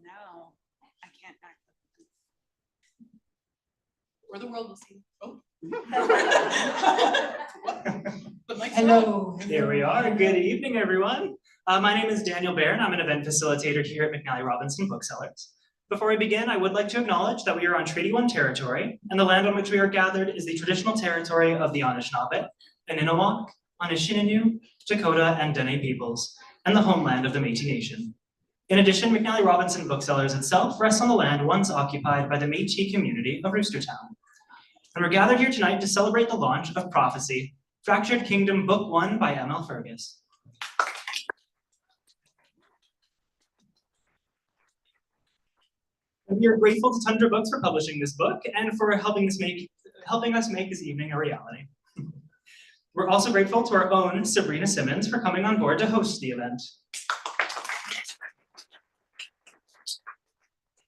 No, I can't act. Or the world will see. Oh. Hello. Here we are. Good evening, everyone. My name is Daniel Baird. I'm an event facilitator here at McNally Robinson Booksellers. Before we begin, I would like to acknowledge that we are on Treaty 1 territory, and the land on which we are gathered is the traditional territory of the Anishinaabe, Aninawak, Anishinaabe, Dakota, and Dene peoples, and the homeland of the Métis Nation. In addition, McNally Robinson Booksellers itself rests on the land once occupied by the Métis community of Roostertown. And we're gathered here tonight to celebrate the launch of Prophecy, Fractured Kingdom Book 1 by M.L. Fergus. We are grateful to Tundra Books for publishing this book and for helping us make this evening a reality. We're also grateful to our own Sabrina Simmonds for coming on board to host the event.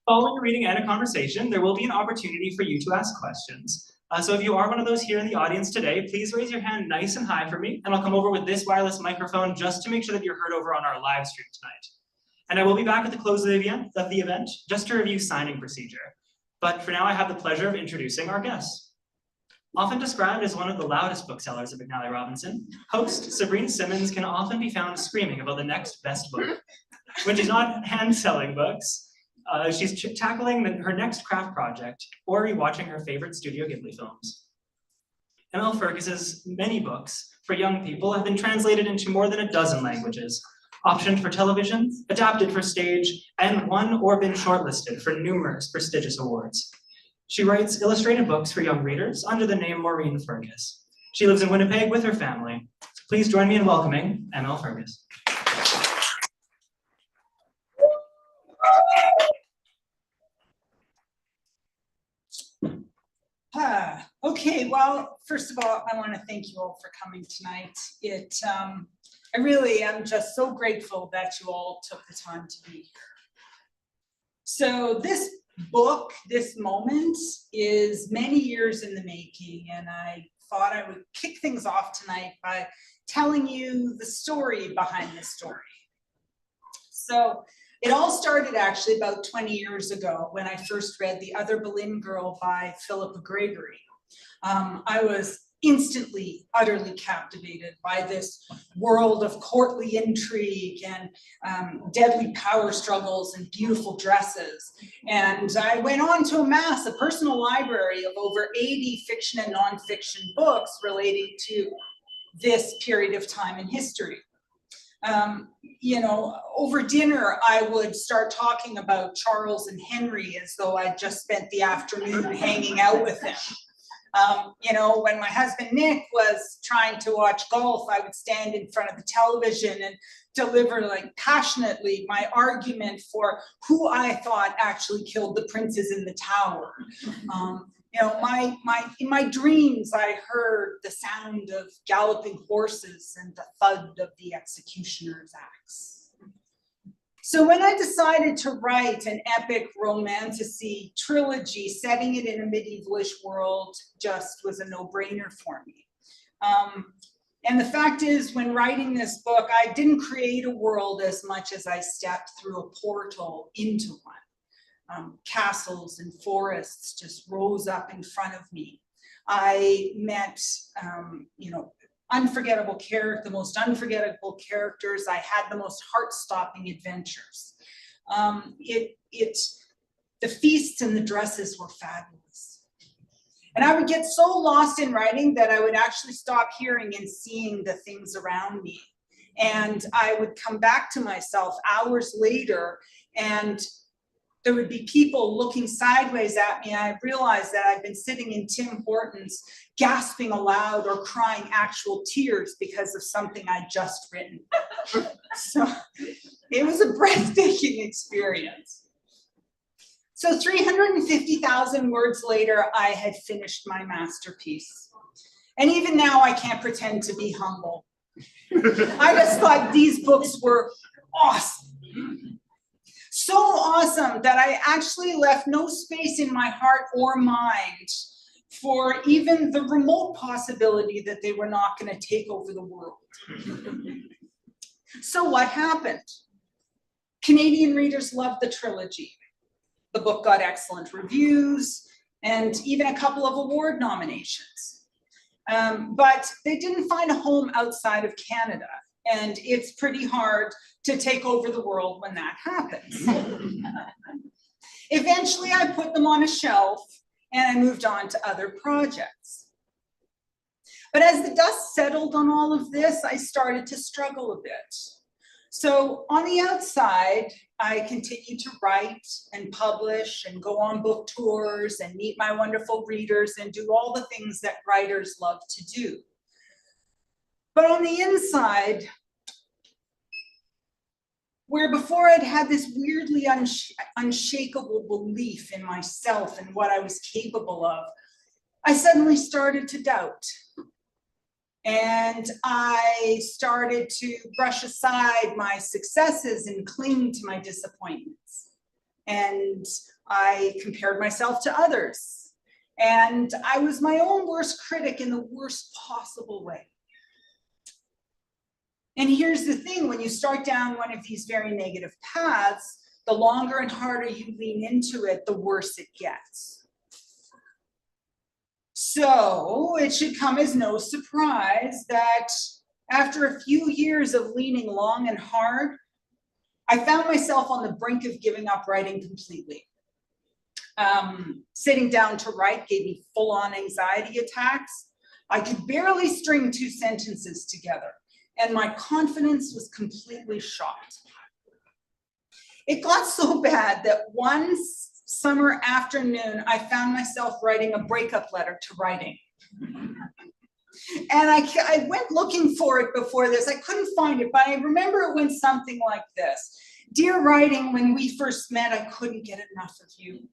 Following a reading and a conversation, there will be an opportunity for you to ask questions. So if you are one of those here in the audience today, please raise your hand nice and high for me, and I'll come over with this wireless microphone just to make sure that you're heard over on our live stream tonight. And I will be back at the close of the event just to review signing procedure. But for now, I have the pleasure of introducing our guests. Often described as one of the loudest booksellers at McNally Robinson, host Sabrina Simmonds can often be found screaming about the next best book. When she's not hand-selling books, she's tackling her next craft project or rewatching her favorite Studio Ghibli films. M.L. Fergus's many books for young people have been translated into more than a dozen languages, optioned for television, adapted for stage, and won or been shortlisted for numerous prestigious awards. She writes illustrated books for young readers under the name Maureen Fergus. She lives in Winnipeg with her family. Please join me in welcoming M.L. Fergus. Okay, well, first of all, I want to thank you all for coming tonight. I really am just so grateful that you all took the time to be here. So this book, this moment, is many years in the making, and I thought I would kick things off tonight by telling you the story behind the story. So it all started actually about 20 years ago when I first read The Other Boleyn Girl by Philippa Gregory. I was instantly, utterly captivated by this world of courtly intrigue and deadly power struggles and beautiful dresses. And I went on to amass a personal library of over 80 fiction and nonfiction books relating to this period of time in history. You know, over dinner, I would start talking about Charles and Henry as though I'd just spent the afternoon hanging out with them. You know, when my husband Nick was trying to watch golf, I would stand in front of the television and deliver like passionately my argument for who I thought actually killed the princes in the tower. You know, in my dreams, I heard the sound of galloping horses and the thud of the executioner's axe. So when I decided to write an epic romantasy trilogy, setting it in a medievalish world just was a no-brainer for me. And the fact is, when writing this book, I didn't create a world as much as I stepped through a portal into one. Castles and forests just rose up in front of me. I met, you know, the most unforgettable characters. I had the most heart-stopping adventures. The feasts and the dresses were fabulous. And I would get so lost in writing that I would actually stop hearing and seeing the things around me. And I would come back to myself hours later, and there would be people looking sideways at me. I realized that I'd been sitting in Tim Hortons, gasping aloud or crying actual tears because of something I'd just written. So it was a breathtaking experience. So 350,000 words later, I had finished my masterpiece. And even now, I can't pretend to be humble. I just thought these books were awesome. So awesome that I actually left no space in my heart or mind for even the remote possibility that they were not going to take over the world. So what happened? Canadian readers loved the trilogy. The book got excellent reviews and even a couple of award nominations. But they didn't find a home outside of Canada, and it's pretty hard to take over the world when that happens. Eventually, I put them on a shelf and I moved on to other projects. But as the dust settled on all of this, I started to struggle a bit. So on the outside, I continued to write and publish and go on book tours and meet my wonderful readers and do all the things that writers love to do. But on the inside, where before I'd had this weirdly unshakable belief in myself and what I was capable of, I suddenly started to doubt. And I started to brush aside my successes and cling to my disappointments. And I compared myself to others. And I was my own worst critic in the worst possible way. And here's the thing, when you start down one of these very negative paths, the longer and harder you lean into it, the worse it gets. So it should come as no surprise that after a few years of leaning long and hard, I found myself on the brink of giving up writing completely. Sitting down to write gave me full-on anxiety attacks. I could barely string 2 sentences together, and my confidence was completely shot. It got so bad that one summer afternoon, I found myself writing a breakup letter to writing. And I went looking for it before this. I couldn't find it, but I remember it went something like this. Dear writing, when we first met, I couldn't get enough of you.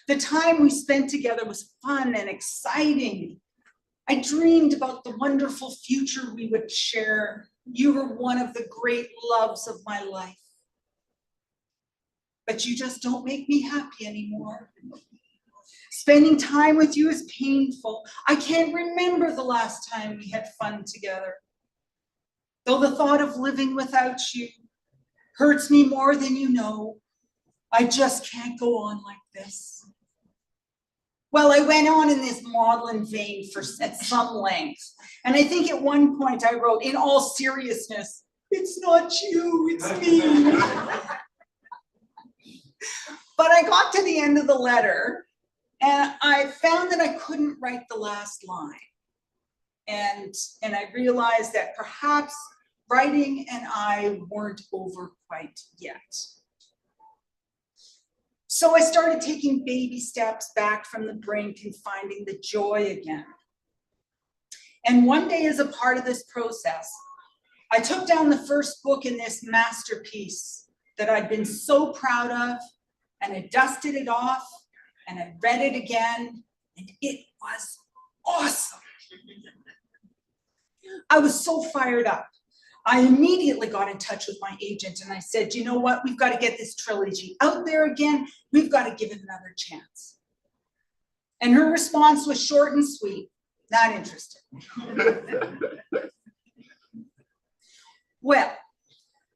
The time we spent together was fun and exciting. I dreamed about the wonderful future we would share. You were one of the great loves of my life. But you just don't make me happy anymore. Spending time with you is painful. I can't remember the last time we had fun together. Though the thought of living without you hurts me more than you know, I just can't go on like this. Well, I went on in this maudlin vein at some length. And I think at one point I wrote, in all seriousness, it's not you, it's me. But I got to the end of the letter and I found that I couldn't write the last line. And I realized that perhaps writing and I weren't over quite yet. So I started taking baby steps back from the brink and finding the joy again. And one day, as a part of this process, I took down the first book in this masterpiece that I'd been so proud of, and I dusted it off, and I read it again, and it was awesome. I was so fired up. I immediately got in touch with my agent and I said, you know what, we've got to get this trilogy out there again. We've got to give it another chance. And her response was short and sweet, not interested. Well,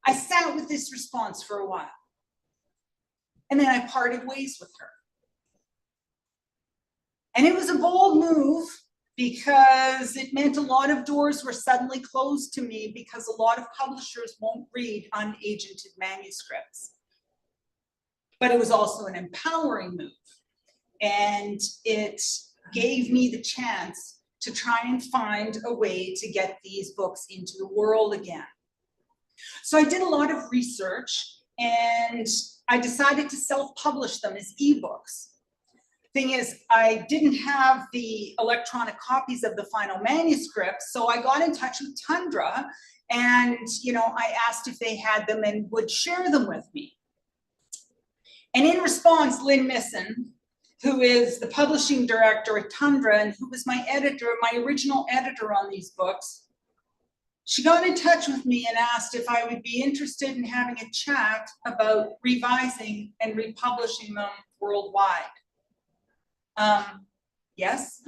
I sat with this response for a while. And then I parted ways with her. And it was a bold move because it meant a lot of doors were suddenly closed to me because a lot of publishers won't read unagented manuscripts. But it was also an empowering move. And it gave me the chance to try and find a way to get these books into the world again. So I did a lot of research and I decided to self-publish them as ebooks. Thing is, I didn't have the electronic copies of the final manuscript, so I got in touch with Tundra and, I asked if they had them and would share them with me. And in response, Lynn Misson, who is the publishing director at Tundra and who was my editor, my original editor on these books, she got in touch with me and asked if I would be interested in having a chat about revising and republishing them worldwide. Yes.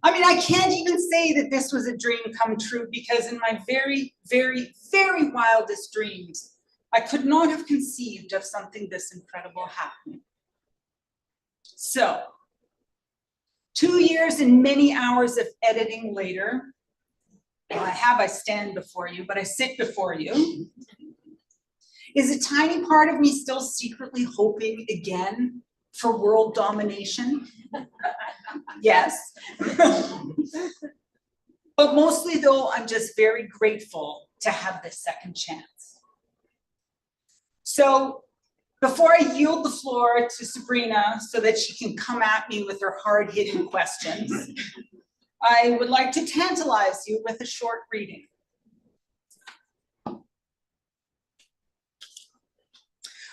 I mean, I can't even say that this was a dream come true because in my very, very, very wildest dreams, I could not have conceived of something this incredible happening. So, 2 years and many hours of editing later, well, I stand before you, but I sit before you. Is a tiny part of me still secretly hoping again for world domination? Yes. But mostly though, I'm just very grateful to have this second chance. So before I yield the floor to Sabrina so that she can come at me with her hard-hitting questions, I would like to tantalize you with a short reading.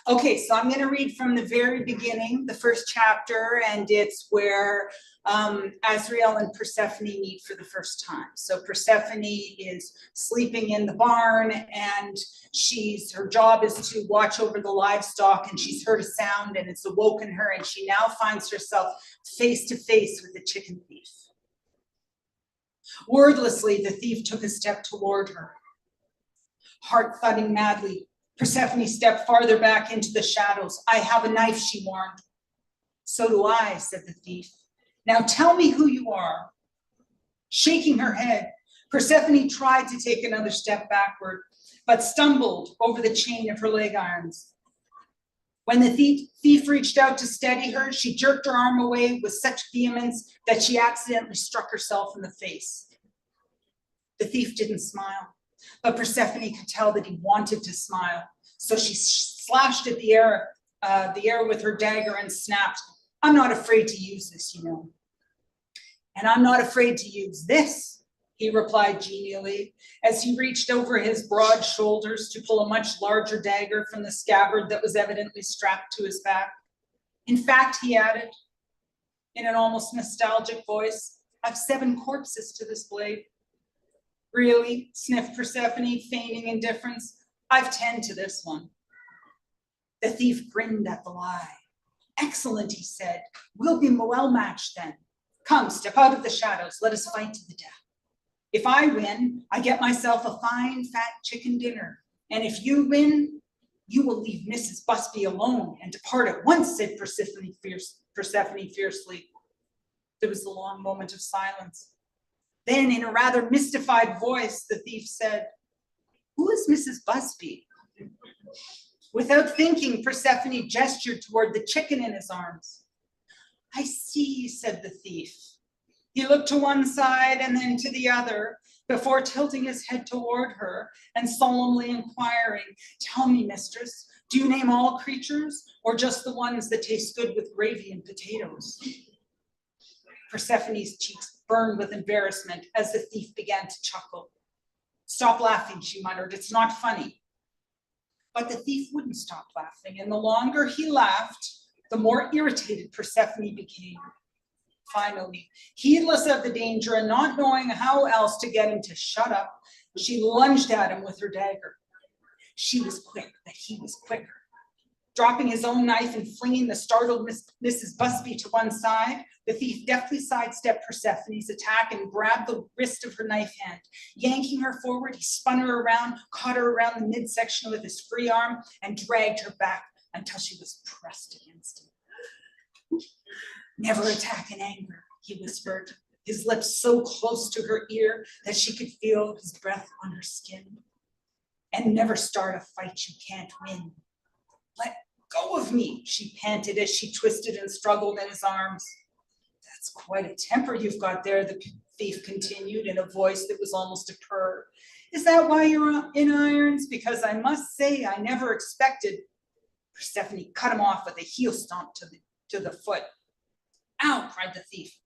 Okay, so I'm going to read from the very beginning, the first chapter, and it's where Azrael and Persephone meet for the first time. So Persephone is sleeping in the barn, and her job is to watch over the livestock, and she's heard a sound, and it's awoken her, and she now finds herself face to face with the chicken thief. Wordlessly, the thief took a step toward her. Heart thudding madly, Persephone stepped farther back into the shadows. I have a knife, she warned. So do I, said the thief. Now tell me who you are. Shaking her head, Persephone tried to take another step backward, but stumbled over the chain of her leg irons. When the thief reached out to steady her, she jerked her arm away with such vehemence that she accidentally struck herself in the face. The thief didn't smile, but Persephone could tell that he wanted to smile. So she slashed at the air with her dagger and snapped, I'm not afraid to use this, you know. And I'm not afraid to use this, he replied genially, as he reached over his broad shoulders to pull a much larger dagger from the scabbard that was evidently strapped to his back. In fact, he added, in an almost nostalgic voice, I've 7 corpses to this blade. Really, sniffed Persephone, feigning indifference. I've 10 to this one. The thief grinned at the lie. Excellent, he said. We'll be well matched then. Come, step out of the shadows. Let us fight to the death. If I win, I get myself a fine, fat chicken dinner. And if you win, you will leave Mrs. Busby alone and depart at once, said Persephone fiercely. There was a long moment of silence. Then, in a rather mystified voice, the thief said, who is Mrs. Busby? Without thinking, Persephone gestured toward the chicken in his arms. I see, said the thief. He looked to one side and then to the other before tilting his head toward her and solemnly inquiring, tell me, mistress, do you name all creatures or just the ones that taste good with gravy and potatoes? Persephone's cheeks burned with embarrassment as the thief began to chuckle. Stop laughing, she muttered. It's not funny. But the thief wouldn't stop laughing, and the longer he laughed, the more irritated Persephone became. Finally, heedless of the danger and not knowing how else to get him to shut up, she lunged at him with her dagger. She was quick, but he was quicker. Dropping his own knife and flinging the startled Mrs. Busby to one side, the thief deftly sidestepped Persephone's attack and grabbed the wrist of her knife hand. Yanking her forward, he spun her around, caught her around the midsection with his free arm, and dragged her back until she was pressed against him. Never attack in anger, he whispered, his lips so close to her ear that she could feel his breath on her skin. And never start a fight you can't win. Let go of me, she panted as she twisted and struggled in his arms. That's quite a temper you've got there, the thief continued in a voice that was almost a purr. Is that why you're in irons? Because I must say I never expected. Persephone cut him off with a heel stomp to the foot. Ow, cried the thief.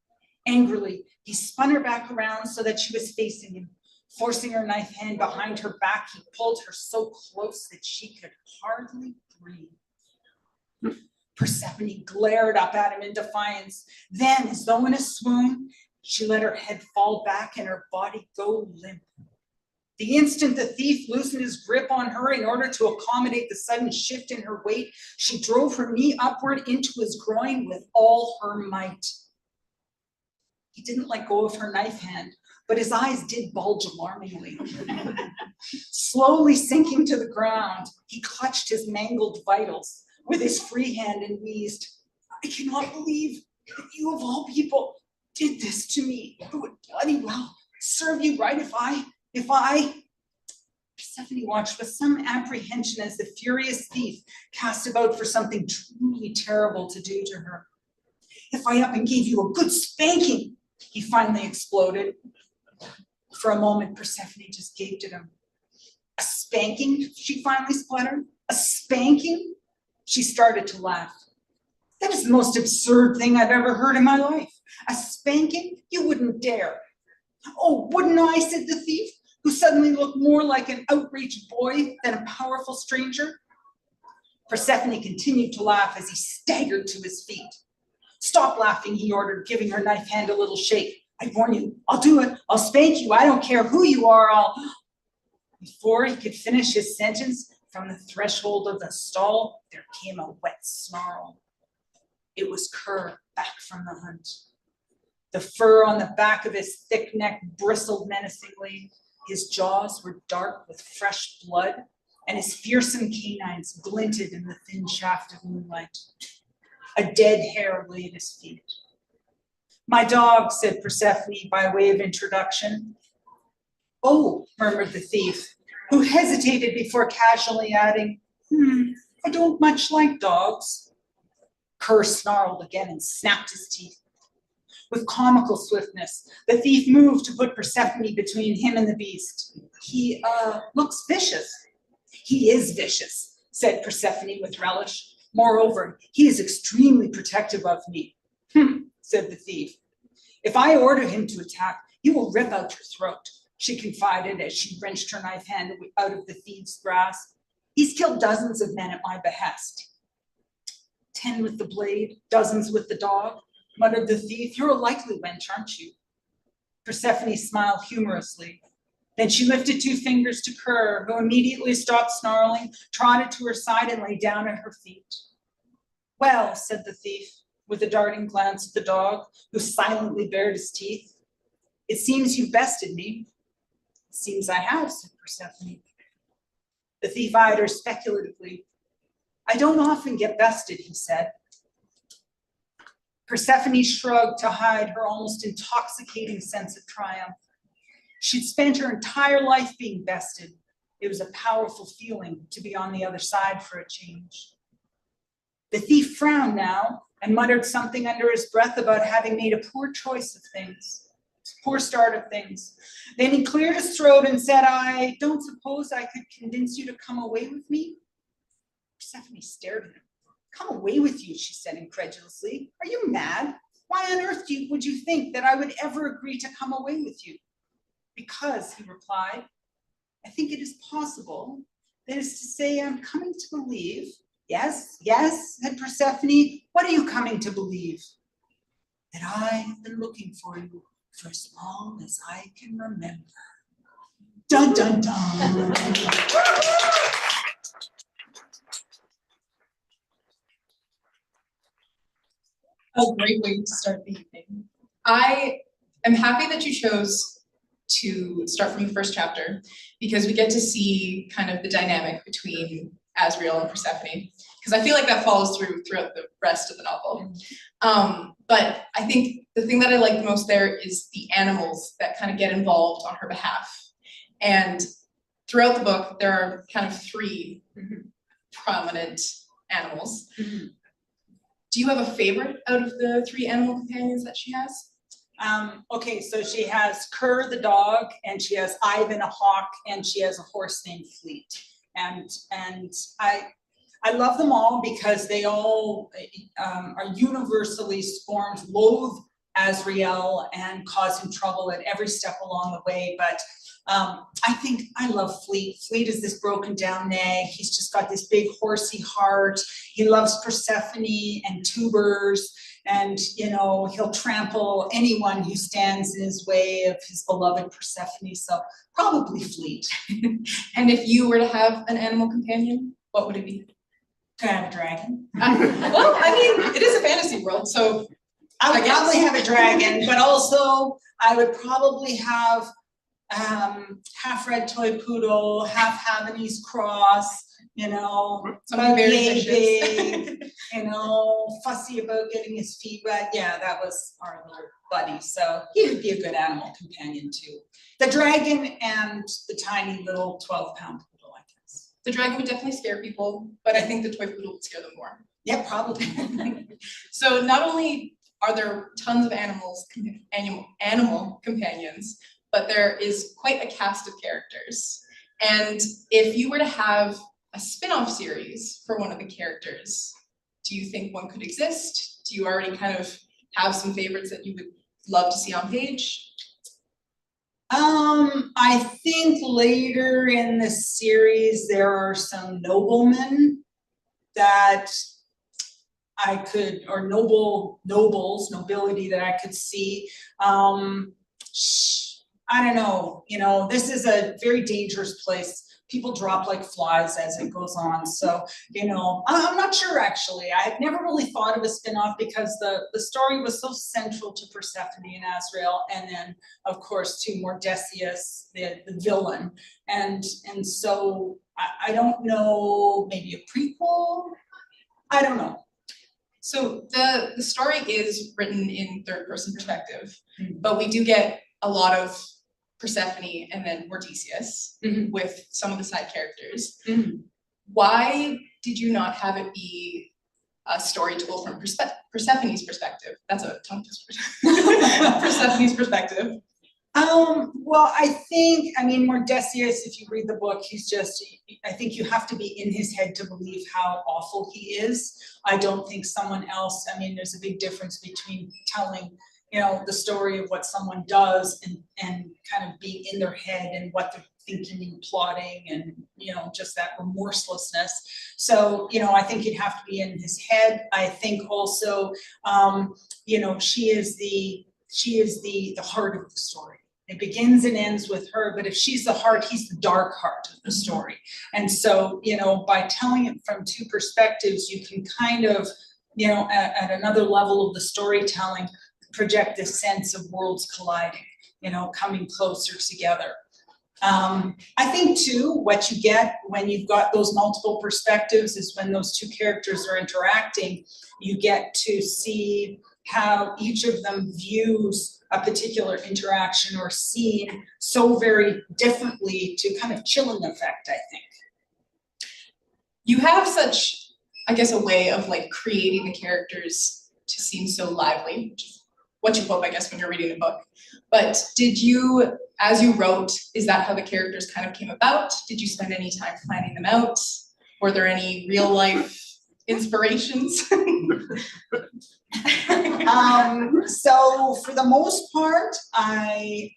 Angrily, he spun her back around so that she was facing him. Forcing her knife hand behind her back, he pulled her so close that she could hardly breathe. Persephone glared up at him in defiance. Then, as though in a swoon, she let her head fall back and her body go limp. The instant the thief loosened his grip on her in order to accommodate the sudden shift in her weight, she drove her knee upward into his groin with all her might. He didn't let go of her knife hand, but his eyes did bulge alarmingly. Slowly sinking to the ground, he clutched his mangled vitals with his free hand and wheezed, "I cannot believe that you of all people did this to me. It would bloody well serve you right if I. Persephone watched with some apprehension as the furious thief cast about for something truly terrible to do to her. "If I up and gave you a good spanking," he finally exploded. For a moment, Persephone just gaped at him. "A spanking?" she finally spluttered. "A spanking?" She started to laugh. "That is the most absurd thing I've ever heard in my life. A spanking? You wouldn't dare." "Oh, wouldn't I?" said the thief, who suddenly looked more like an outraged boy than a powerful stranger. Persephone continued to laugh as he staggered to his feet. "Stop laughing," he ordered, giving her knife hand a little shake. "I warn you, I'll do it. I'll spank you. I don't care who you are. Before he could finish his sentence, from the threshold of the stall, there came a wet snarl. It was Kerr, back from the hunt. The fur on the back of his thick neck bristled menacingly. His jaws were dark with fresh blood, and his fearsome canines glinted in the thin shaft of moonlight. A dead hare lay at his feet. "My dog," said Persephone by way of introduction. "Oh," murmured the thief, who hesitated before casually adding, "I don't much like dogs." Kerr snarled again and snapped his teeth. With comical swiftness, the thief moved to put Persephone between him and the beast. "He looks vicious." "He is vicious," said Persephone with relish. "Moreover, he is extremely protective of me." Said the thief. "If I order him to attack, he will rip out your throat," she confided as she wrenched her knife hand out of the thief's grasp. "He's killed dozens of men at my behest." 10 with the blade, dozens with the dog," muttered the thief. "You're a likely wench, aren't you?" Persephone smiled humorously. Then she lifted 2 fingers to Kerr, who immediately stopped snarling, trotted to her side, and lay down at her feet. "Well," said the thief, with a darting glance at the dog, who silently bared his teeth, "it seems you've bested me." "It seems I have," said Persephone. The thief eyed her speculatively. "I don't often get bested," he said. Persephone shrugged to hide her almost intoxicating sense of triumph. She'd spent her entire life being bested. It was a powerful feeling to be on the other side for a change. The thief frowned now and muttered something under his breath about having made a poor choice of things, poor start of things. Then he cleared his throat and said, "I don't suppose I could convince you to come away with me?" Persephone stared at him. "Come away with you," she said incredulously. "Are you mad? Why on earth would you think that I would ever agree to come away with you?" "Because," he replied, "I think it is possible. That is to say, I'm coming to believe." "Yes, yes," said Persephone. "What are you coming to believe?" "That I have been looking for you for as long as I can remember." Dun, dun, dun. A great way to start the evening. I am happy that you chose to start from the first chapter because we get to see kind of the dynamic between Azrael and Persephone, because I feel like that follows throughout the rest of the novel. But I think the thing that I like most there is the animals that kind of get involved on her behalf. And throughout the book, there are kind of 3 prominent animals. Do you have a favorite out of the 3 animal companions that she has? Okay, so she has Kerr the dog, and she has Ivan a hawk, and she has a horse named Fleet. And I love them all because they all are universally scorned, loathe Azrael, and cause him trouble at every step along the way. But I think I love Fleet. Fleet is this broken down nag. He's just got this big horsey heart. He loves Persephone and tubers, and he'll trample anyone who stands in his way of his beloved Persephone. So probably Fleet. And if you were to have an animal companion, what would it be? Can I have a dragon? Well, I mean, it is a fantasy world, so I would I guess. probably have a dragon, but also I would probably have half red toy poodle, half Havanese cross, you know, Something very yay vicious. big, you know, fussy about getting his feet wet. Yeah, that was our little buddy. So he would be a good animal companion too. The dragon and the tiny little 12-pound poodle, I guess. The dragon would definitely scare people, but I think the toy poodle would scare them more. Yeah, probably. So not only are there tons of animal companions, but there is quite a cast of characters. And if you were to have a spin-off series for one of the characters, do you think one could exist? Do you already kind of have some favorites that you would love to see on page? I think later in the series there are some noblemen that I could, or nobility that I could see. I don't know, you know, this is a very dangerous place. People drop like flies as it goes on. So, you know, I'm not sure actually. I've never really thought of a spin-off because the story was so central to Persephone and Azrael, and then of course to Mordecius, the villain. And so I don't know, maybe a prequel? I don't know. So the story is written in third-person perspective, but we do get a lot of Persephone and then Mordecius with some of the side characters. Why did you not have it be a story told from Persephone's perspective? That's a tongue twister. Persephone's perspective. Well, I mean, Mordecius, if you read the book, I think you have to be in his head to believe how awful he is. I don't think someone else, I mean, there's a big difference between telling, you know, the story of what someone does and kind of being in their head and what they're thinking and plotting and, you know, just that remorselessness. So, you know, I think you'd have to be in his head. I think also, you know, she is the heart of the story. It begins and ends with her, but if she's the heart, he's the dark heart of the story. And so, you know, by telling it from two perspectives, you can kind of, you know, at another level of the storytelling, project this sense of worlds colliding, you know, coming closer together. I think too, what you get when you've got those multiple perspectives is when those two characters are interacting, you get to see how each of them views a particular interaction or scene so very differently to kind of chilling effect, I think. You have such, I guess, a way of like creating the characters to seem so lively, which is what you hope, I guess, when you're reading a book. But did you, as you wrote, is that how the characters kind of came about? Did you spend any time planning them out? Were there any real life inspirations? So for the most part, I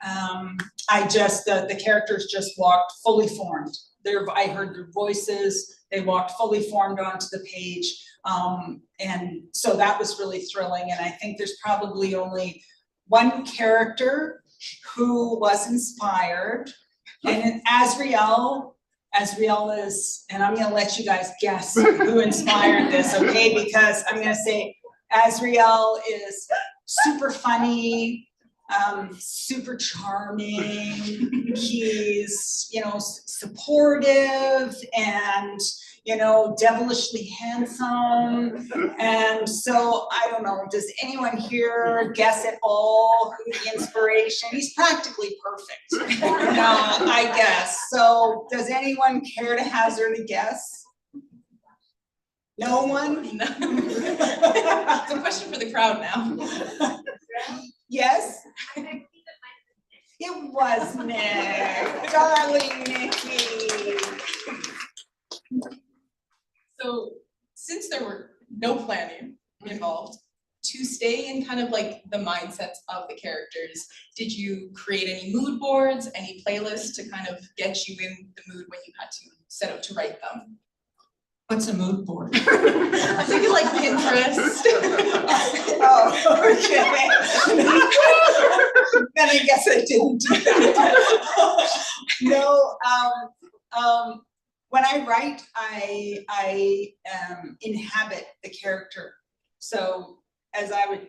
just, the characters just walked fully formed. I heard their voices, they walked fully formed onto the page. And so that was really thrilling. And I think there's probably only one character who was inspired, and Azrael is, and I'm gonna let you guys guess who inspired this, okay? Because I'm gonna say Azrael is super funny, super charming. He's, you know, supportive and, you know, devilishly handsome. And so I don't know, does anyone here guess at all who the inspiration? He's practically perfect. I guess. So does anyone care to hazard a guess? No one? No. It's a question for the crowd now. Yes? It was Nick. Darling Nicky. So since there were no planning involved, to stay in kind of like the mindsets of the characters, did you create any mood boards, any playlists to kind of get you in the mood when you had to set out to write them? What's a mood board? I think it's like Pinterest. Oh, okay. Then I guess I didn't do that. No, when I write, I inhabit the character. So as I would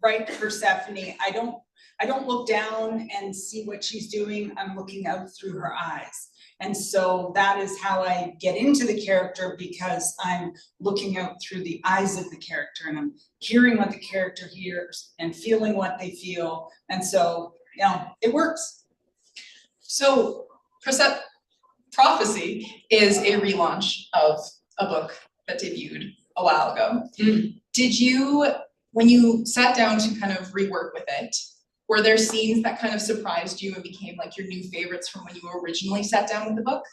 write Persephone, I don't look down and see what she's doing. I'm looking out through her eyes. And so that is how I get into the character, because I'm looking out through the eyes of the character and I'm hearing what the character hears and feeling what they feel. And so, you know, it works. So Prophecy is a relaunch of a book that debuted a while ago. Did you, when you sat down to kind of rework with it, were there scenes that kind of surprised you and became like your new favorites from when you originally sat down with the book?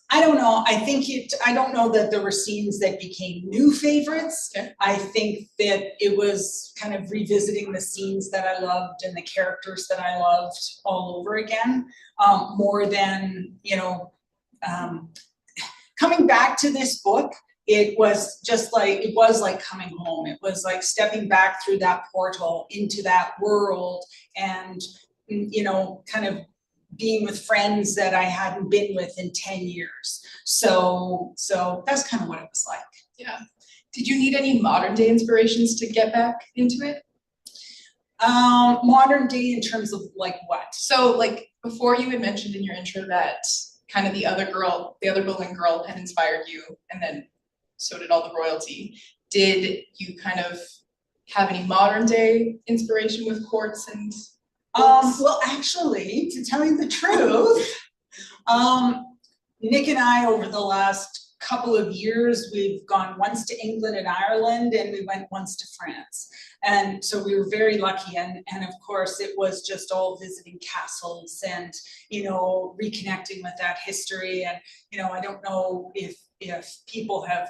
I don't know. I don't know that there were scenes that became new favorites. Okay. I think that it was kind of revisiting the scenes that I loved and the characters that I loved all over again, more than, you know, coming back to this book. It was just like, it was like coming home. It was like stepping back through that portal into that world and, you know, kind of being with friends that I hadn't been with in 10 years. So that's kind of what it was like. Yeah. Did you need any modern day inspirations to get back into it? Modern day in terms of like what? So like before you had mentioned in your intro that kind of the other Boleyn girl had inspired you, and then so did all the royalty. Did you kind of have any modern day inspiration with courts and books? Well, actually, to tell you the truth, Nick and I, over the last couple of years, we've gone once to England and Ireland, and we went once to France. And so we were very lucky. And of course, it was just all visiting castles and, you know, reconnecting with that history. And, you know, I don't know if people have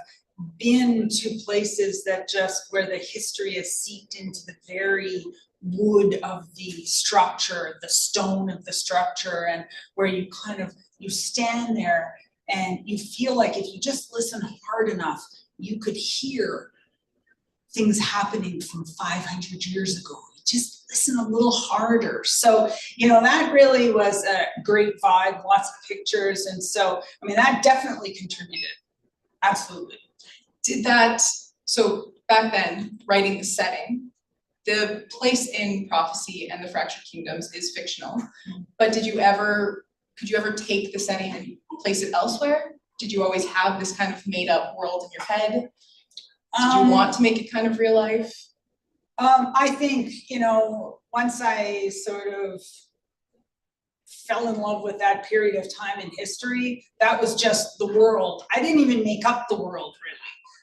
been to places that just where the history is seeped into the very wood of the structure, the stone of the structure, and where you kind of, you stand there and you feel like if you just listen hard enough, you could hear things happening from 500 years ago. Just listen a little harder. So, you know, that really was a great vibe, lots of pictures. And so, I mean, that definitely contributed. Absolutely. Did that, so back then, writing the setting, the place in Prophecy and the Fractured Kingdoms is fictional, but could you ever take the setting and place it elsewhere? Did you always have this kind of made up world in your head? Did you want to make it kind of real life? I think, you know, once I sort of fell in love with that period of time in history, that was just the world. I didn't even make up the world, really.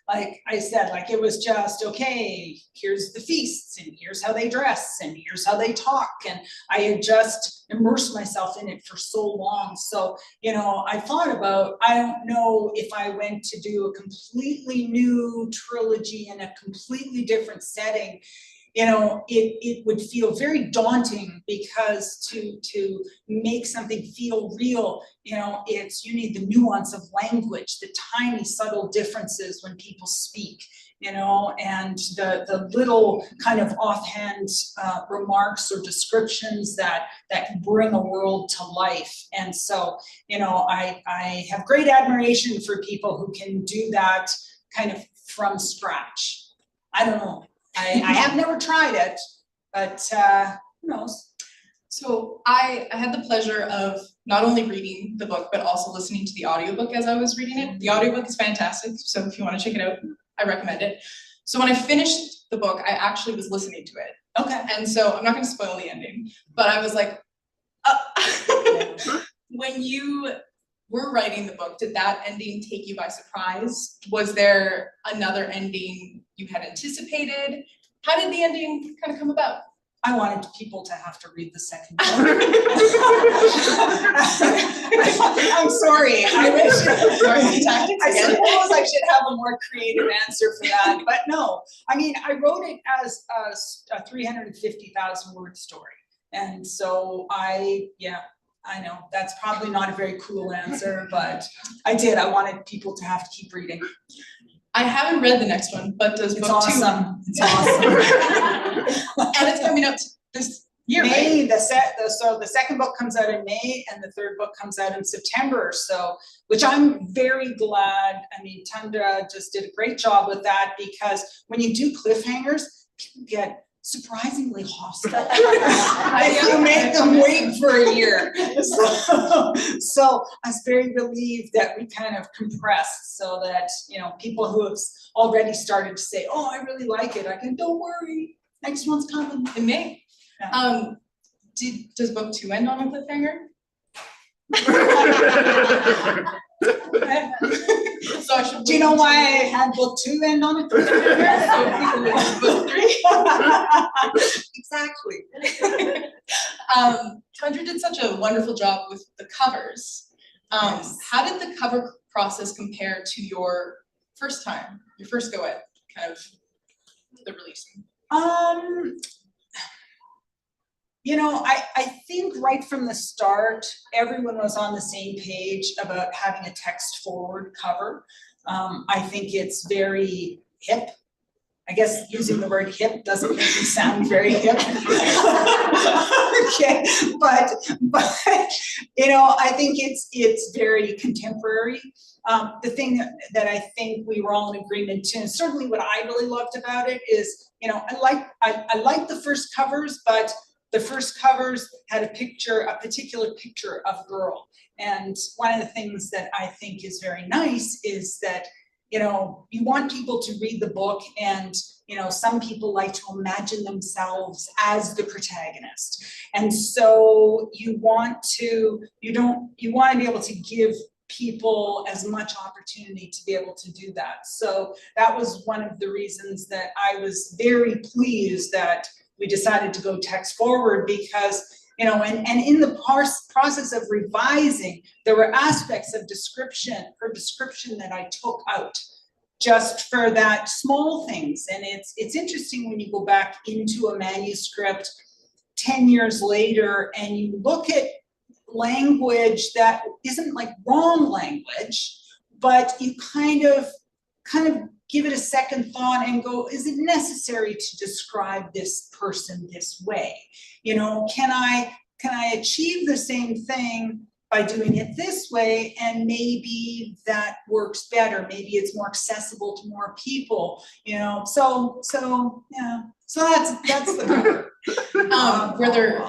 Like I said, like it was just, okay, here's the feasts and here's how they dress and here's how they talk. And I had just immersed myself in it for so long. So, you know, I thought about, I don't know if I went to do a completely new trilogy in a completely different setting, you know, it would feel very daunting, because to make something feel real, you know, you need the nuance of language, the tiny subtle differences when people speak, you know, and the little kind of offhand remarks or descriptions that bring a world to life. And so, you know, I have great admiration for people who can do that kind of from scratch. I don't know. I have never tried it, but who knows? So I had the pleasure of not only reading the book, but also listening to the audiobook as I was reading it. The audiobook is fantastic, so if you want to check it out, I recommend it. So when I finished the book, I actually was listening to it. Okay. And so I'm not going to spoil the ending, but I was like, when you were writing the book, did that ending take you by surprise? Was there another ending you had anticipated? How did the ending kind of come about? I wanted people to have to read the second book. I'm sorry. I suppose I should have a more creative answer for that, but no. I mean, I wrote it as a 350,000 word story. And so I know that's probably not a very cool answer, but I did. I wanted people to have to keep reading. I haven't read the next one, but does It's book awesome. two? It's awesome. And it's coming up this May, so the second book comes out in May and the third book comes out in September. So, which I'm very glad. I mean, Tundra just did a great job with that, because when you do cliffhangers, people get surprisingly hostile. You make them wait for a year. So I was very relieved that we kind of compressed, so that, you know, people who have already started to say, oh, I really like it, I can, don't worry, next one's coming. In May. Yeah. Does book 2 end on a cliffhanger? So I should. Do you know why I had book 2 end on it? Book 3. Exactly. Tundra did such a wonderful job with the covers. Yes. How did the cover process compare to your first time, your first go at kind of the releasing? You know, I think right from the start, everyone was on the same page about having a text forward cover. I think it's very hip. I guess using the word hip doesn't make me sound very hip. Okay, but you know, I think it's very contemporary. The thing that I think we were all in agreement to, and certainly what I really loved about it is, you know, I like the first covers, but the first covers had a particular picture of a girl. And one of the things that I think is very nice is that, you know, you want people to read the book, and, you know, some people like to imagine themselves as the protagonist. And so you want to be able to give people as much opportunity to be able to do that. So that was one of the reasons that I was very pleased that we decided to go text forward, because, you know, and in the process of revising, there were aspects of description that I took out just for that small things. And it's interesting when you go back into a manuscript 10 years later and you look at language that isn't like wrong language, but you kind of give it a second thought and go, is it necessary to describe this person this way? You know, can I achieve the same thing by doing it this way, and maybe that works better, maybe it's more accessible to more people, you know? So yeah, so that's the cover. Were there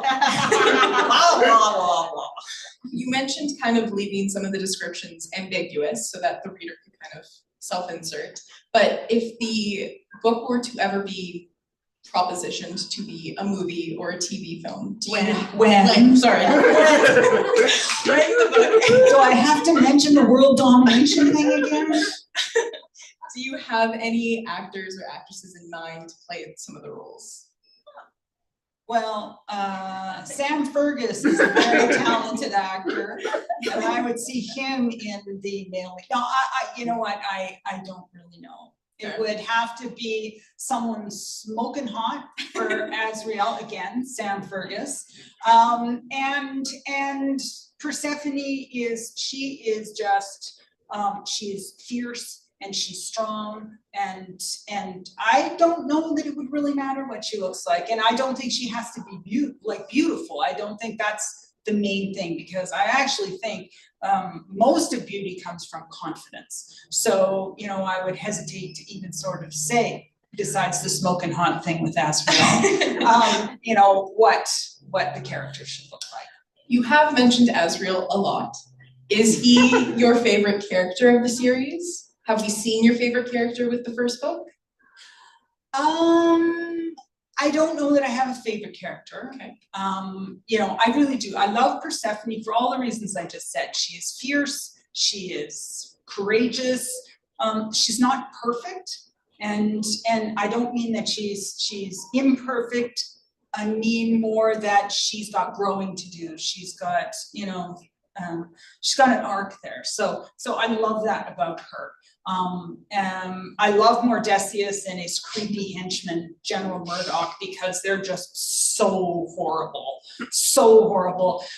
You mentioned kind of leaving some of the descriptions ambiguous so that the reader could kind of self-insert. But if the book were to ever be propositioned to be a movie or a TV film, Sorry. When Do I have to mention the world domination thing again? Do you have any actors or actresses in mind to play some of the roles? Well, Sam Fergus is a very talented actor, and I would see him in the male. No, you know what? I don't really know. It would have to be someone smoking hot for Azrael again, Sam Fergus, and Persephone is just she's fierce. And she's strong, and I don't know that it would really matter what she looks like, and I don't think she has to be beautiful. I don't think that's the main thing, because I actually think most of beauty comes from confidence. So, you know, I would hesitate to even sort of say, besides the smoking hot thing with Azrael, you know, what the character should look like. You have mentioned Azrael a lot. Is he your favorite character of the series? Have we seen your favorite character with the first book? I don't know that I have a favorite character. Okay. You know, I really do. I love Persephone for all the reasons I just said. She is fierce, she is courageous, she's not perfect, and I don't mean that she's imperfect. I mean more that she's got growing to do. She's got, you know, she's got an arc there. So I love that about her. I love Mordesius and his creepy henchman, General Murdoch, because they're just so horrible.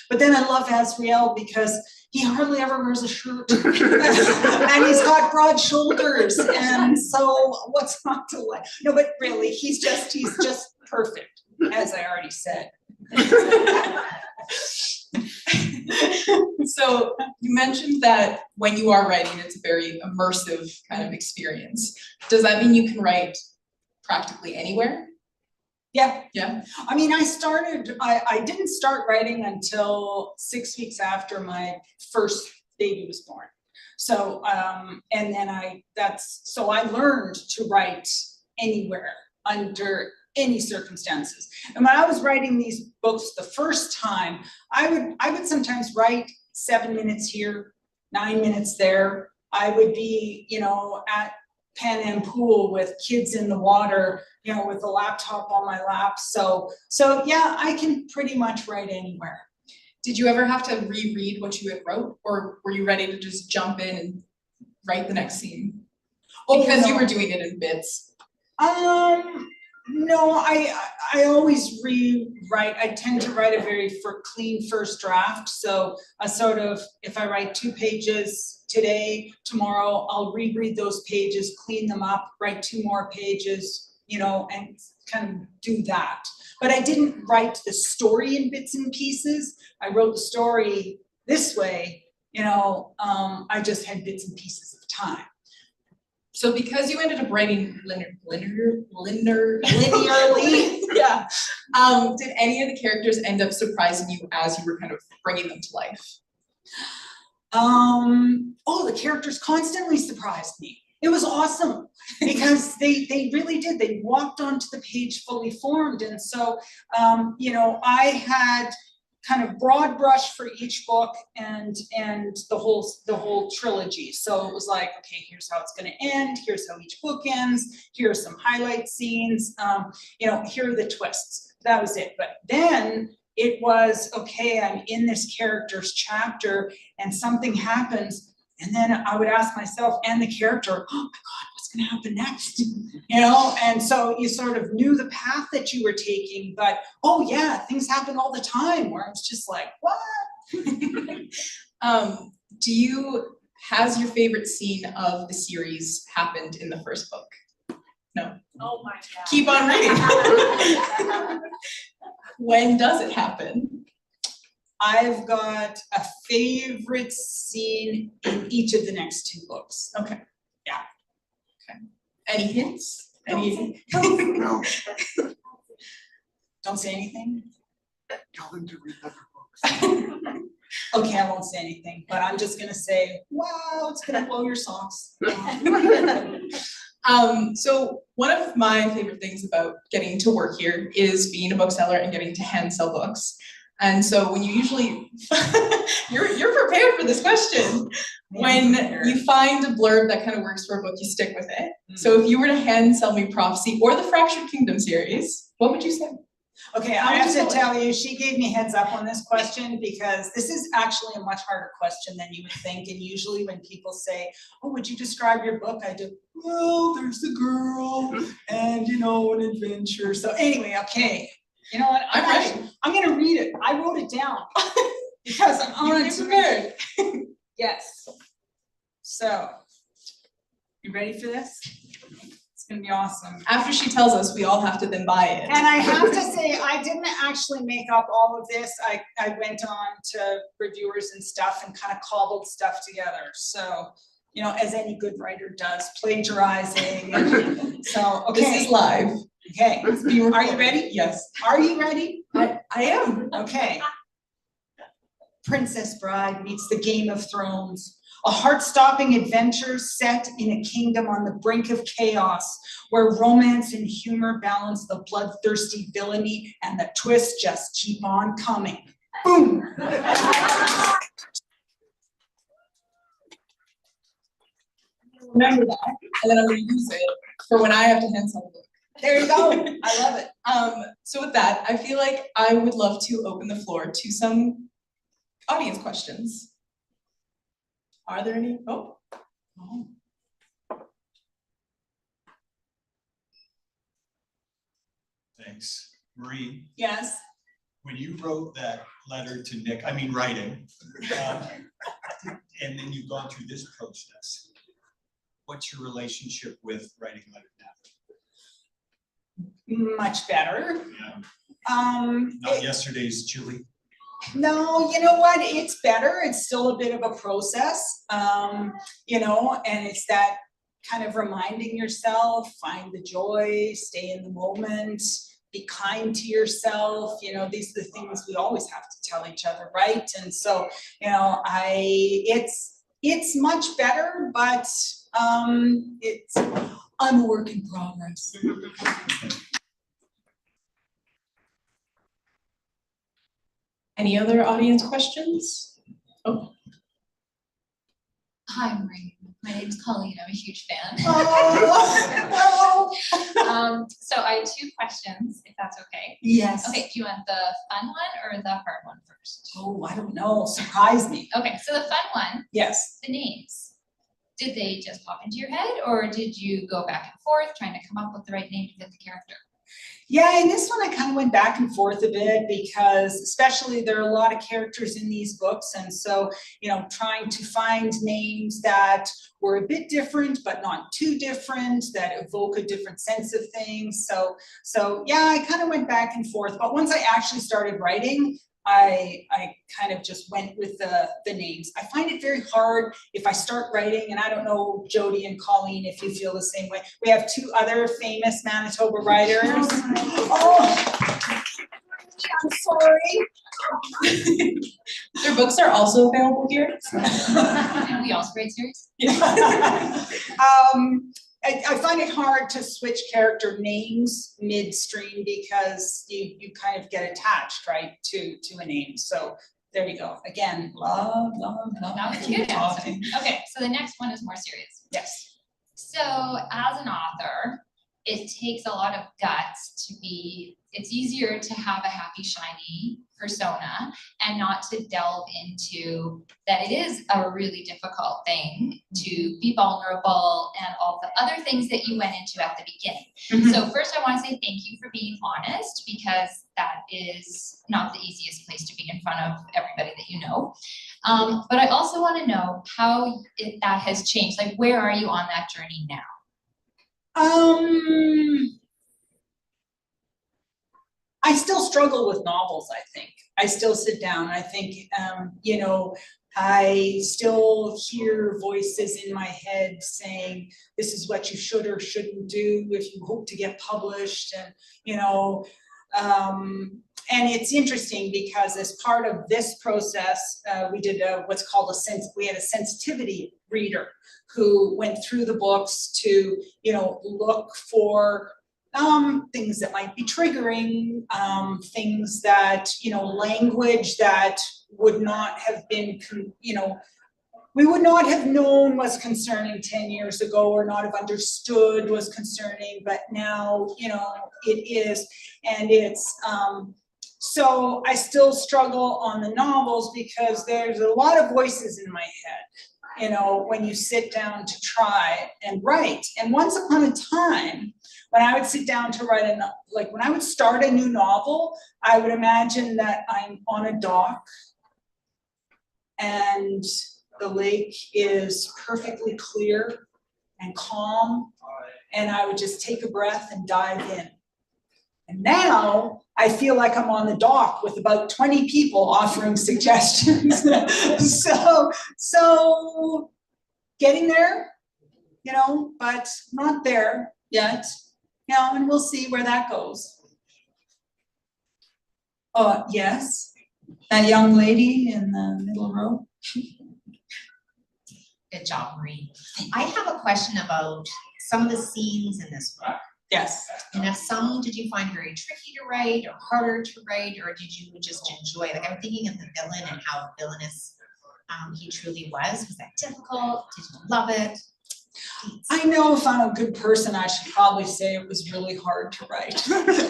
But then I love Azrael because he hardly ever wears a shirt and he's got broad shoulders. And so what's not to like? No, but really, he's just perfect. as I already said. So you mentioned that when you are writing, it's a very immersive kind of experience. Does that mean you can write practically anywhere? Yeah. Yeah. I mean, I didn't start writing until 6 weeks after my first baby was born. So, and then I learned to write anywhere under any circumstances. And when I was writing these books the first time, I would sometimes write 7 minutes here, 9 minutes there. I would be, at Pan Am Pool with kids in the water, with a laptop on my lap. So yeah, I can pretty much write anywhere. Did you ever have to reread what you had wrote, or were you ready to just jump in and write the next scene? Because you were doing it in bits. No, I always rewrite. I tend to write a very clean first draft. So a sort of, if I write 2 pages today, tomorrow, I'll reread those pages, clean them up, write 2 more pages, and kind of do that. But I didn't write the story in bits and pieces. I wrote the story this way, I just had bits and pieces of time. So because you ended up writing linearly, Yeah. Did any of the characters end up surprising you as you were kind of bringing them to life? The characters constantly surprised me. It was awesome because they really did. They walked onto the page fully formed. And so, I had kind of broad brush for each book and the whole trilogy. So it was like, okay, here's how it's going to end. Here's how each book ends. Here are some highlight scenes. Here are the twists. That was it. But then it was, okay, I'm in this character's chapter and something happens. And then I would ask myself and the character, oh my God, what's going to happen next? And so you sort of knew the path that you were taking, but oh yeah, things happen all the time where I was just like, what? Has your favorite scene of the series happened in the first book? No. Oh my God. Keep on reading. When does it happen? I've got a favorite scene in each of the next 2 books. Okay. Yeah. Okay. Any hints? No. Don't say anything? Tell them to read other books. Okay, I won't say anything, but I'm just gonna say, wow, it's gonna blow your socks. So one of my favorite things about getting to work here is being a bookseller and getting to hand sell books. And so when you usually, you're prepared for this question. When you find a blurb that kind of works for a book, you stick with it. So if you were to hand sell me Prophecy or the Fractured Kingdom series, what would you say? Okay, I have to tell you, she gave me heads up on this question because this is actually a much harder question than you would think. And usually when people say, oh, would you describe your book? I do, well, there's the girl and, an adventure. So anyway, okay. You know what? I'm ready. I'm going to read it. I wrote it down because I'm on prepared. Yes. So, you ready for this? It's going to be awesome. After she tells us, we all have to then buy it. And I have to say, I didn't actually make up all of this. I went on to reviewers and stuff and kind of cobbled stuff together. So, as any good writer does, plagiarizing. And so, okay. This is live. Okay, are you ready? Yes. Are you ready? I am. Okay. Princess Bride meets the Game of Thrones, a heart-stopping adventure set in a kingdom on the brink of chaos, where romance and humor balance the bloodthirsty villainy and the twists just keep on coming. Boom! Remember that, and then I'm going to use it for when I have to hand sell a book. There you go. I love it. So with that, I feel like I would love to open the floor to some audience questions. Are there any? Oh. Thanks. Marie, Yes. when you wrote that letter to Nick, writing, and then you've gone through this process, what's your relationship with writing a letter now? Much better. Not yesterday's Julie. No, you know what, it's better, it's still a bit of a process, you know, and it's that kind of reminding yourself, find the joy, stay in the moment, be kind to yourself, you know, these are the things we always have to tell each other, right? And so, you know, it's much better, but it's a work in progress. Any other audience questions? Oh. Hi, Maureen. My name's Colleen. I'm a huge fan. Oh, So I have 2 questions, if that's okay. yes. Okay, do you want the fun one or the hard one first? Oh, I don't know, surprise me. Okay, so the fun one, Yes. the names. Did they just pop into your head, or did you go back and forth trying to come up with the right name to fit the character? Yeah, in this one I kind of went back and forth a bit because especially there are a lot of characters in these books, and so, you know, trying to find names that were a bit different but not too different, that evoke a different sense of things. So yeah, I kind of went back and forth, but once I actually started writing, I kind of just went with the names. I find it very hard if I start writing, and I don't know, Jody and Colleen, if you feel the same way. We have 2 other famous Manitoba writers. Oh, I'm sorry. Their books are also available here. And we also write series? I find it hard to switch character names midstream because you kind of get attached, right, to a name. So there you go. Again, love. That was a good answer. Okay, so the next one is more serious. Yes. So as an author, it takes a lot of guts to be, it's easier to have a happy, shiny persona and not to delve into that it is a really difficult thing to be vulnerable and all the other things that you went into at the beginning. So first I want to say thank you for being honest, because that is not the easiest place to be in front of everybody that you know. But I also want to know how that has changed. Like, where are you on that journey now? I still struggle with novels, I think. I still sit down, I think, you know, I still hear voices in my head saying, this is what you should or shouldn't do if you hope to get published, and, you know, and it's interesting because as part of this process, we did what's called we had a sensitivity reader who went through the books to, you know, look for things that might be triggering, things that, you know, language that would not have been, you know, we would not have known was concerning 10 years ago, or not have understood was concerning, but now, you know, it is. And it's, so I still struggle on the novels because there's a lot of voices in my head, you know, when you sit down to try and write. And once upon a time, when I would sit down to write like when I would start a new novel, I would imagine that I'm on a dock and the lake is perfectly clear and calm, and I would just take a breath and dive in. And now I feel like I'm on the dock with about 20 people offering suggestions. so getting there, you know, but not there yet. You know, and we'll see where that goes. Yes, that young lady in the middle row. Good job, Maureen. I have a question about some of the scenes in this book. Yes. And if some did you find very tricky to write or harder to write, or did you just enjoy? Like, I'm thinking of the villain and how villainous he truly was. Was that difficult? Did you love it? I know if I'm a good person, I should probably say it was really hard to write,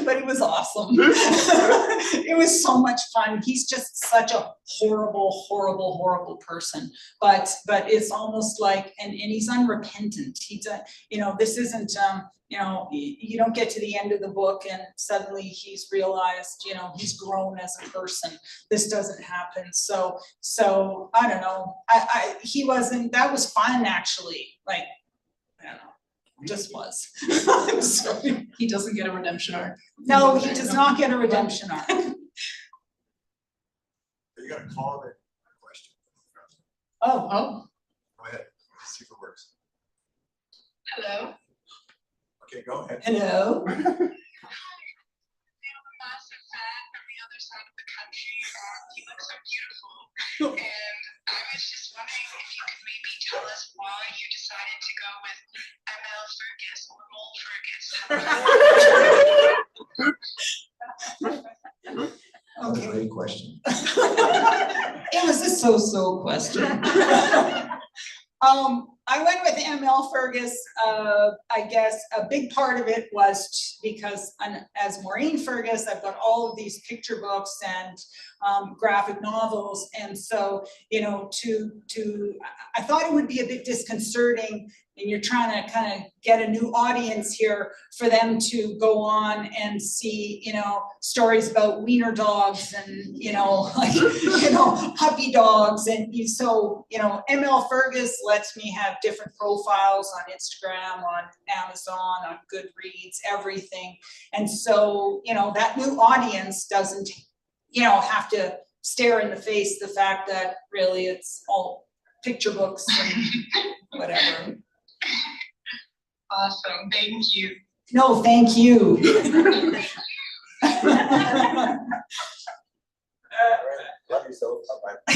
but it was awesome. It was so much fun. He's just such a horrible person, but it's almost like, and he's unrepentant. He's a, you know, this isn't, you know, you don't get to the end of the book and suddenly he's realized, you know, he's grown as a person. This doesn't happen. So I don't know. He wasn't, that was fun actually. Like, I don't know. just was. I'm sorry. He doesn't get a redemption arc. No, he does not get a redemption arc. You gotta call it a question. Oh, Oh, Go ahead, let's see if it works. Hello. Okay, go ahead. hello. Massive fan from the other side of the country. You look so beautiful. And I was just wondering if you could maybe tell us why you decided to go with ML Fergus or Mole Fergus. That was a great question. It was a so-so question. I went with ML Fergus. I guess a big part of it was because as Maureen Fergus, I've got all of these picture books and graphic novels, and so I thought it would be a bit disconcerting, and you're trying to kind of get a new audience here for them to go on and see, stories about wiener dogs and, puppy dogs. And so, ML Fergus lets me have different profiles on Instagram, on Amazon, on Goodreads, everything. And so, that new audience doesn't, have to stare in the face the fact that really it's all picture books and whatever. Awesome, thank you. No, thank you. Love you so, bye-bye.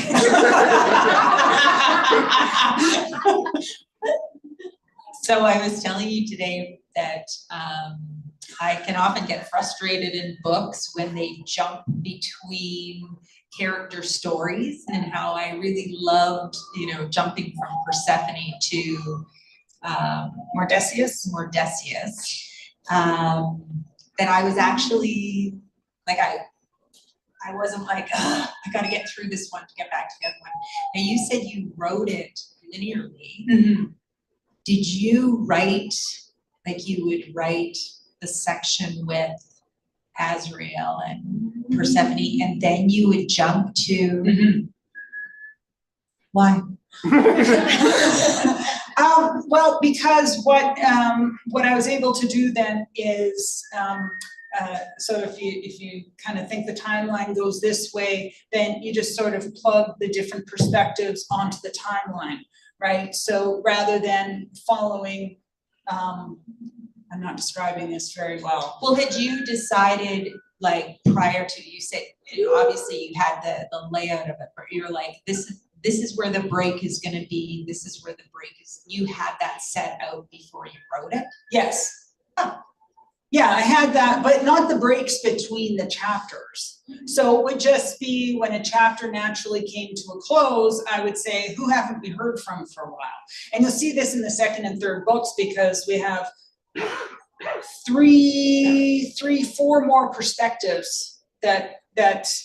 So I was telling you today that I can often get frustrated in books when they jump between character stories, and how I really loved, jumping from Persephone to Mordeus, that I was actually like, I wasn't like, I gotta get through this one to get back to the other one. Now you said you wrote it linearly. Mm-hmm. Did you write, like you would write the section with Azrael and Persephone, and then you would jump to, why? Well, because what I was able to do then is, so if you kind of think the timeline goes this way, then you just sort of plug the different perspectives onto the timeline, right? So rather than following, I'm not describing this very well. Well, had you decided, like, prior to, you said, obviously you had the layout of it, but you're like, this is where the break is gonna be, this is where the break is, you had that set out before you wrote it? Yes. Yeah, I had that, but not the breaks between the chapters. So it would just be when a chapter naturally came to a close, I would say, who haven't we heard from for a while? And you'll see this in the second and third books, because we have four more perspectives that,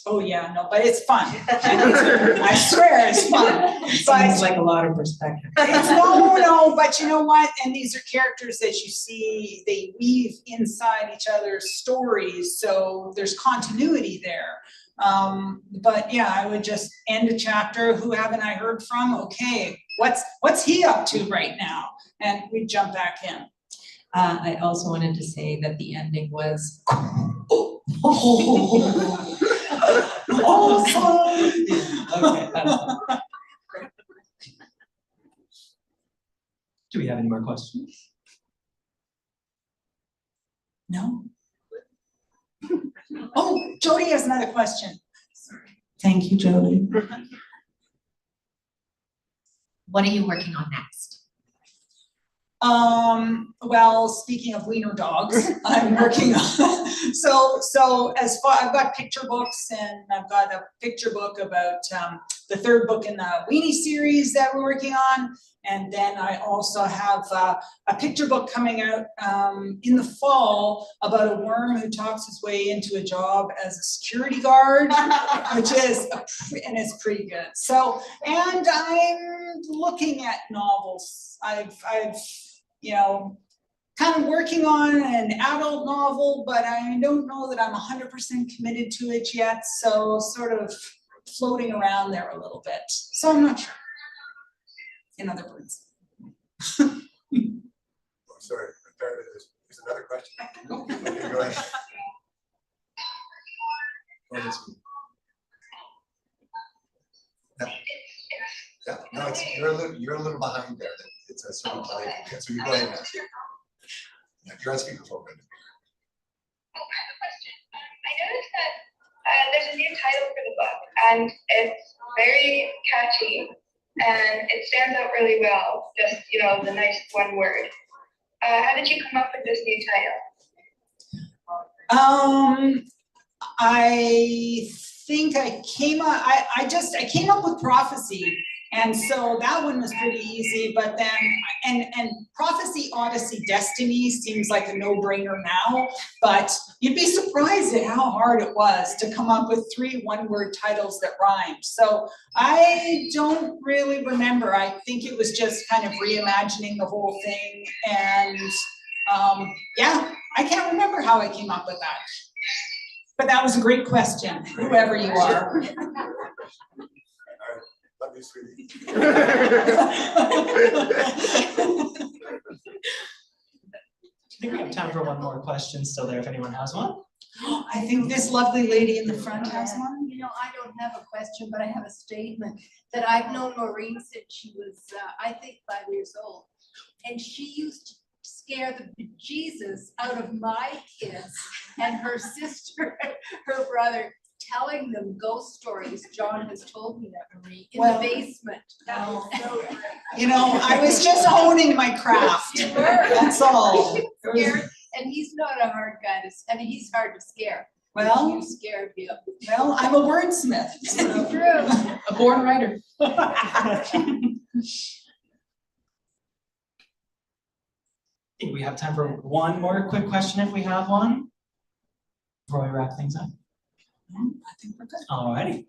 oh yeah, no, but it's fun. I swear it's fun. Sounds like a lot of perspective. It's no, but you know what? And these are characters that you see, they weave inside each other's stories, so there's continuity there. But yeah, I would just end a chapter, who haven't I heard from? Okay, what's he up to right now? And we'd jump back in. I also wanted to say that the ending was awesome. Okay. Do we have any more questions? No? Oh, Jody has another question. Thank you, Jody. What are you working on next? Well, speaking of wiener dogs, I'm working on, so as far, I've got picture books, and I've got a picture book about, the third book in the weenie series that we're working on. And then I also have a picture book coming out in the fall about a worm who talks his way into a job as a security guard, which is, and it's pretty good. So, and I'm looking at novels. I've kind of working on an adult novel, but I don't know that I'm 100% committed to it yet. So sort of floating around there a little bit. So I'm not sure. In other words. sorry, apparently there's another question. Okay, go ahead. Oh, that's me. Yeah, no, you're a little behind there. It's a sort of delay. So you go ahead and ask. Yeah, you're on speakerphone. I have a question. I noticed that there's a new title for the book, and it's very catchy, and it stands out really well. Just, you know, the nice one word. How did you come up with this new title? I think I came up, I came up with prophecy. And so that one was pretty easy, but then, and prophecy, Odyssey, destiny seems like a no-brainer now, but you'd be surprised at how hard it was to come up with 3 one-word titles that rhymed. So I don't really remember. I think it was just kind of reimagining the whole thing. And yeah, I can't remember how I came up with that. But that was a great question, whoever you are. Love you, sweetie. I think we have time for one more question still there if anyone has one. I think this lovely lady in the front has one. You know, I don't have a question, but I have a statement that I've known Maureen since she was, I think, 5 years old. And she used to scare the bejesus out of my kids and her sister, her brother, telling them ghost stories. John has told me that, Marie, in the basement. That was so great. You know, I was just honing my craft. You were. That's all. Scared, and he's not a hard guy to, I mean, he's hard to scare. Well, You scared him. well, I'm a wordsmith. So. True. A born writer. I think we have time for one more quick question if we have one, before we wrap things up. I think we're good. Alrighty.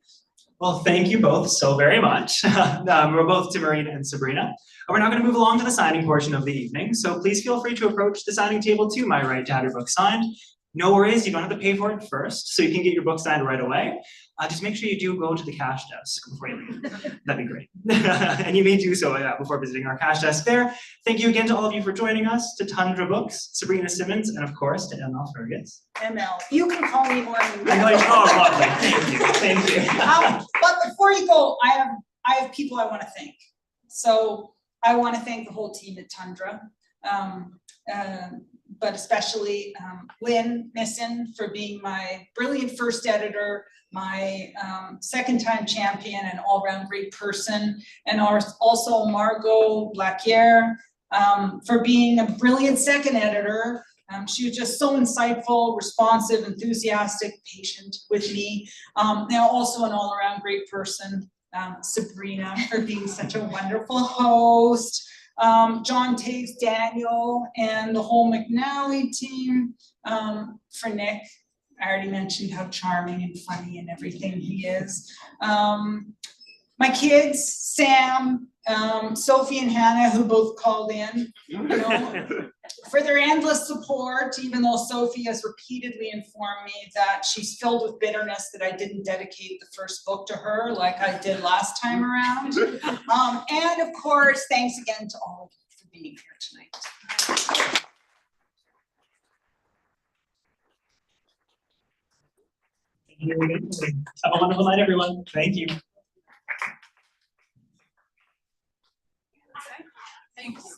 Well, thank you both so very much. We're both to Maureen and Sabrina. We're now going to move along to the signing portion of the evening. So please feel free to approach the signing table to my right to have your book signed. No worries, you don't have to pay for it first, so you can get your book signed right away. Just make sure you do go to the cash desk before you leave. That'd be great. And you may do so before visiting our cash desk there. Thank you again to all of you for joining us, to Tundra Books, Sabrina Simmonds, and of course to ML Fergus. ML, you can call me more than I'm like, oh, lovely. Thank you. But before you go, I have people I want to thank. So I want to thank the whole team at Tundra. But especially Lynn Nissen for being my brilliant first editor, my second-time champion and all-round great person, and also Margot Blacquier for being a brilliant second editor. She was just so insightful, responsive, enthusiastic, patient with me. Now also an all-around great person, Sabrina, for being such a wonderful host. John Tiggs, Daniel, and the whole McNally team. For Nick, I already mentioned how charming and funny and everything he is. My kids, Sam, Sophie and Hannah, who both called in, you know, for their endless support, even though Sophie has repeatedly informed me that she's filled with bitterness that I didn't dedicate the first book to her like I did last time around. And of course, thanks again to all of you for being here tonight. Have a wonderful night, everyone. Thank you. Thanks.